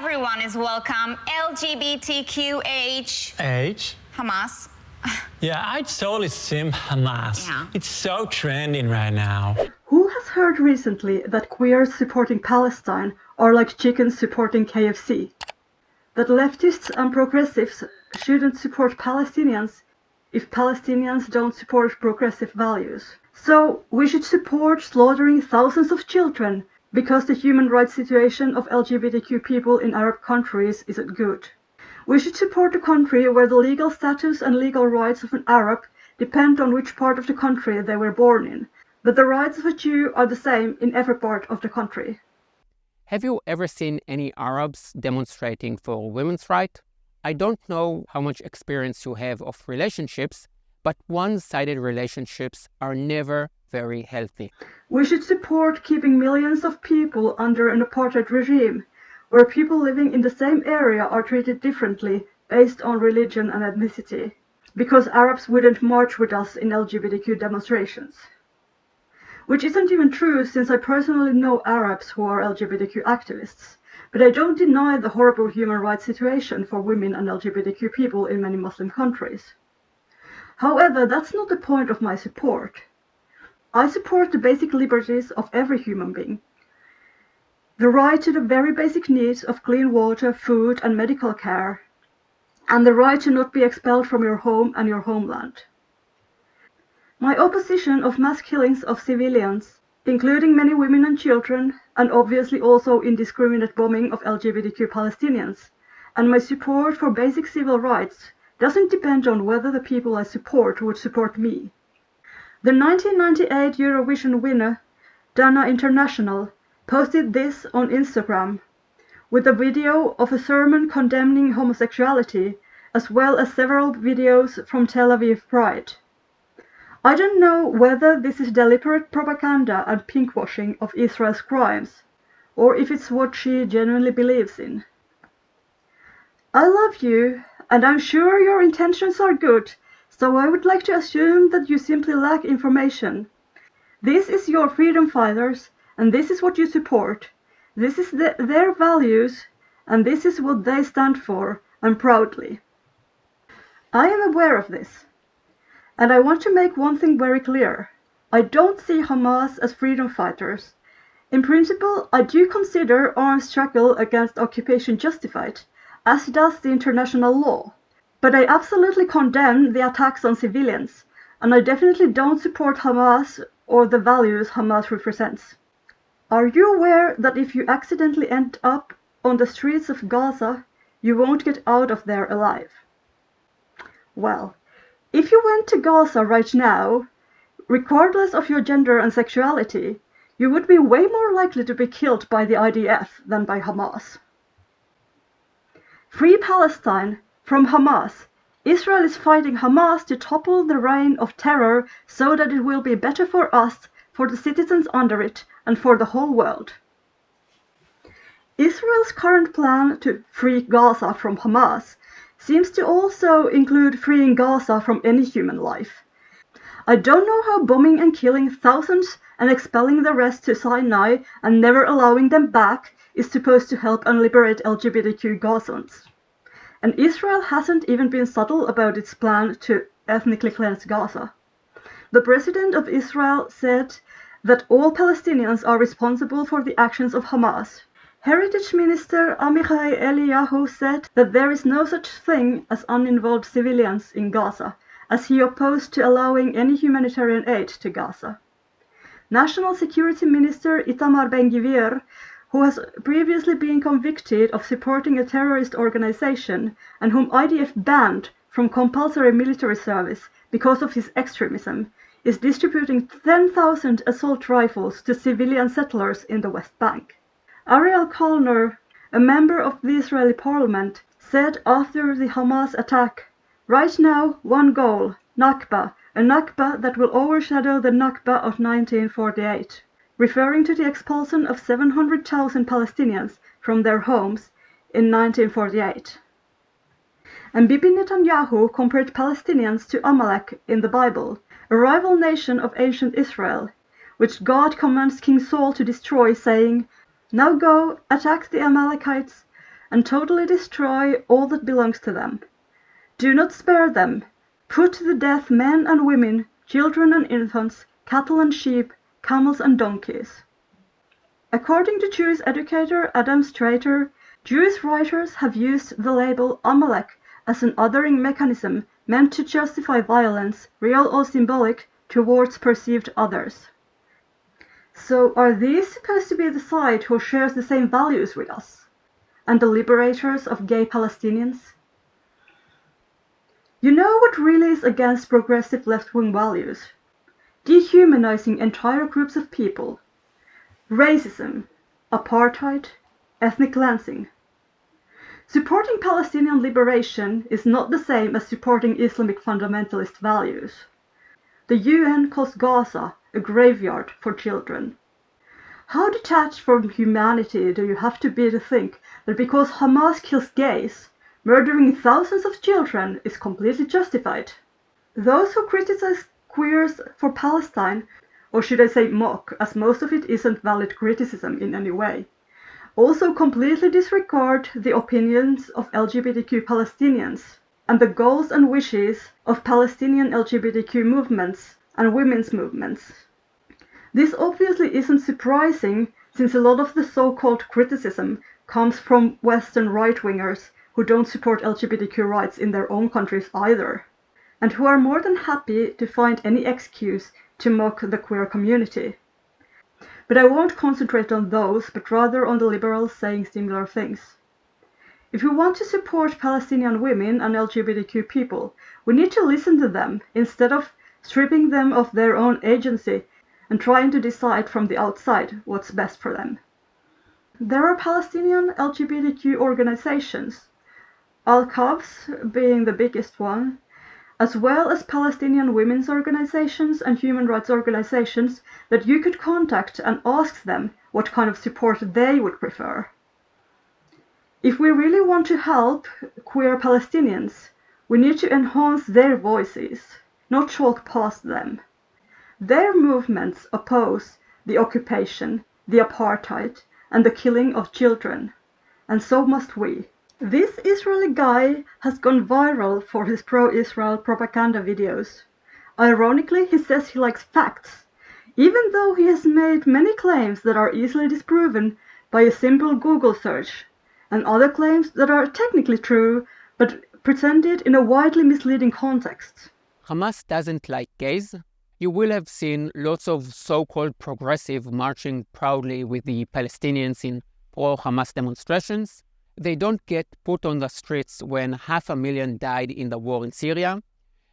everyone is welcome. LGBTQH. H? Hamas. Yeah, I totally sim Hamas. Yeah. It's so trending right now. Who has heard recently that queers supporting Palestine are like chickens supporting KFC? That leftists and progressives shouldn't support Palestinians if Palestinians don't support progressive values. So we should support slaughtering thousands of children because the human rights situation of LGBTQ people in Arab countries isn't good. We should support a country where the legal status and legal rights of an Arab depend on which part of the country they were born in, but the rights of a Jew are the same in every part of the country. Have you ever seen any Arabs demonstrating for women's rights? I don't know how much experience you have of relationships, but one-sided relationships are never very healthy. We should support keeping millions of people under an apartheid regime, where people living in the same area are treated differently based on religion and ethnicity, because Arabs wouldn't march with us in LGBTQ demonstrations. Which isn't even true, since I personally know Arabs who are LGBTQ activists, but I don't deny the horrible human rights situation for women and LGBTQ people in many Muslim countries. However, that's not the point of my support. I support the basic liberties of every human being. The right to the very basic needs of clean water, food and medical care, and the right to not be expelled from your home and your homeland. My opposition of mass killings of civilians, including many women and children, and obviously also indiscriminate bombing of LGBTQ Palestinians, and my support for basic civil rights doesn't depend on whether the people I support would support me. The 1998 Eurovision winner, Dana International, posted this on Instagram with a video of a sermon condemning homosexuality, as well as several videos from Tel Aviv Pride. I don't know whether this is deliberate propaganda and pinkwashing of Israel's crimes, or if it's what she genuinely believes in. I love you, and I'm sure your intentions are good, so I would like to assume that you simply lack information. This is your freedom fighters, and this is what you support. This is their values, and this is what they stand for, and proudly. I am aware of this. And I want to make one thing very clear. I don't see Hamas as freedom fighters. In principle, I do consider armed struggle against occupation justified, as does the international law. But I absolutely condemn the attacks on civilians, and I definitely don't support Hamas or the values Hamas represents. Are you aware that if you accidentally end up on the streets of Gaza, you won't get out of there alive? Well, if you went to Gaza right now, regardless of your gender and sexuality, you would be way more likely to be killed by the IDF than by Hamas. Free Palestine from Hamas. Israel is fighting Hamas to topple the reign of terror so that it will be better for us, for the citizens under it, and for the whole world. Israel's current plan to free Gaza from Hamas seems to also include freeing Gaza from any human life. I don't know how bombing and killing thousands and expelling the rest to Sinai and never allowing them back is supposed to help and liberate LGBTQ Gazans. And Israel hasn't even been subtle about its plan to ethnically cleanse Gaza. The president of Israel said that all Palestinians are responsible for the actions of Hamas. Heritage Minister Amichai Eliyahu said that there is no such thing as uninvolved civilians in Gaza, as he opposed to allowing any humanitarian aid to Gaza. National Security Minister Itamar Ben-Gvir, who has previously been convicted of supporting a terrorist organization and whom IDF banned from compulsory military service because of his extremism, is distributing 10,000 assault rifles to civilian settlers in the West Bank. Ariel Kalner, a member of the Israeli parliament, said after the Hamas attack, "Right now, one goal, Nakba, a Nakba that will overshadow the Nakba of 1948, referring to the expulsion of 700,000 Palestinians from their homes in 1948. And Bibi Netanyahu compared Palestinians to Amalek in the Bible, a rival nation of ancient Israel, which God commands King Saul to destroy, saying, "Now go, attack the Amalekites, and totally destroy all that belongs to them. Do not spare them. Put to death men and women, children and infants, cattle and sheep, camels and donkeys. According to Jewish educator Adam Strater, Jewish writers have used the label Amalek as an othering mechanism meant to justify violence, real or symbolic, towards perceived others. So are these supposed to be the side who shares the same values with us? And the liberators of gay Palestinians? You know what really is against progressive left-wing values? Dehumanizing entire groups of people. Racism, apartheid, ethnic cleansing. Supporting Palestinian liberation is not the same as supporting Islamic fundamentalist values. The UN calls Gaza a graveyard for children. How detached from humanity do you have to be to think that because Hamas kills gays, murdering thousands of children is completely justified? Those who criticize queers for Palestine, or should I say mock, as most of it isn't valid criticism in any way, also completely disregard the opinions of LGBTQ Palestinians and the goals and wishes of Palestinian LGBTQ movements and women's movements. This obviously isn't surprising, since a lot of the so-called criticism comes from Western right-wingers who don't support LGBTQ rights in their own countries either, and who are more than happy to find any excuse to mock the queer community. But I won't concentrate on those, but rather on the liberals saying similar things. If we want to support Palestinian women and LGBTQ people, we need to listen to them instead of stripping them of their own agency and trying to decide from the outside what's best for them. There are Palestinian LGBTQ organizations, Al-Quds being the biggest one, as well as Palestinian women's organizations and human rights organizations that you could contact and ask them what kind of support they would prefer. If we really want to help queer Palestinians, we need to enhance their voices, not talk past them. Their movements oppose the occupation, the apartheid, and the killing of children, and so must we. This Israeli guy has gone viral for his pro-Israel propaganda videos. Ironically, he says he likes facts, even though he has made many claims that are easily disproven by a simple Google search, and other claims that are technically true, but presented in a widely misleading context. Hamas doesn't like gays. You will have seen lots of so-called progressive marching proudly with the Palestinians in pro-Hamas demonstrations. They don't get put on the streets when 500,000 died in the war in Syria.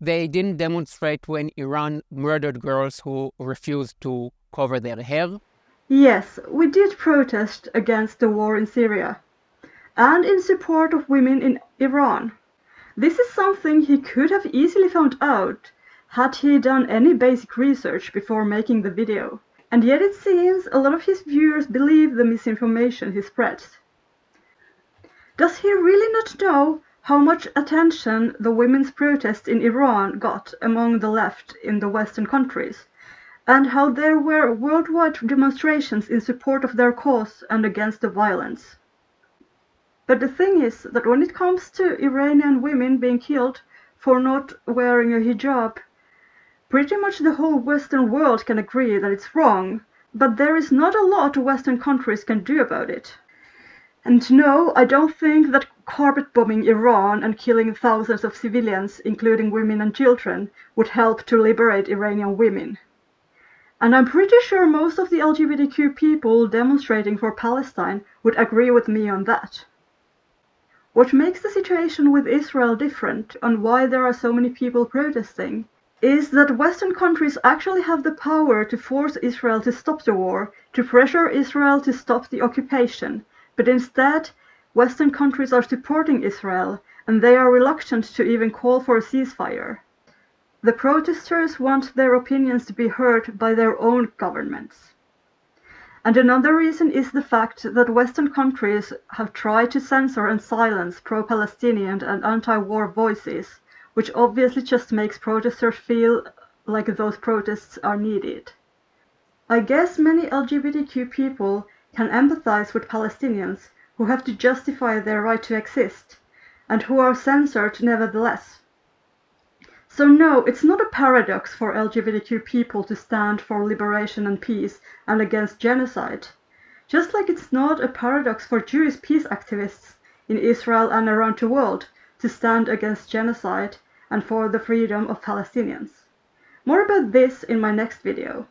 They didn't demonstrate when Iran murdered girls who refused to cover their hair. Yes, we did protest against the war in Syria, and in support of women in Iran. This is something he could have easily found out had he done any basic research before making the video. And yet it seems a lot of his viewers believe the misinformation he spreads. Does he really not know how much attention the women's protests in Iran got among the left in the Western countries, and how there were worldwide demonstrations in support of their cause and against the violence? But the thing is that when it comes to Iranian women being killed for not wearing a hijab, pretty much the whole Western world can agree that it's wrong, but there is not a lot Western countries can do about it. And no, I don't think that carpet bombing Iran and killing thousands of civilians, including women and children, would help to liberate Iranian women. And I'm pretty sure most of the LGBTQ people demonstrating for Palestine would agree with me on that. What makes the situation with Israel different, and why there are so many people protesting, is that Western countries actually have the power to force Israel to stop the war, to pressure Israel to stop the occupation, but instead, Western countries are supporting Israel, and they are reluctant to even call for a ceasefire. The protesters want their opinions to be heard by their own governments. And another reason is the fact that Western countries have tried to censor and silence pro-Palestinian and anti-war voices, which obviously just makes protesters feel like those protests are needed. I guess many LGBTQ people can empathize with Palestinians who have to justify their right to exist, and who are censored nevertheless. So no, it's not a paradox for LGBTQ people to stand for liberation and peace and against genocide. Just like it's not a paradox for Jewish peace activists in Israel and around the world to stand against genocide and for the freedom of Palestinians. More about this in my next video.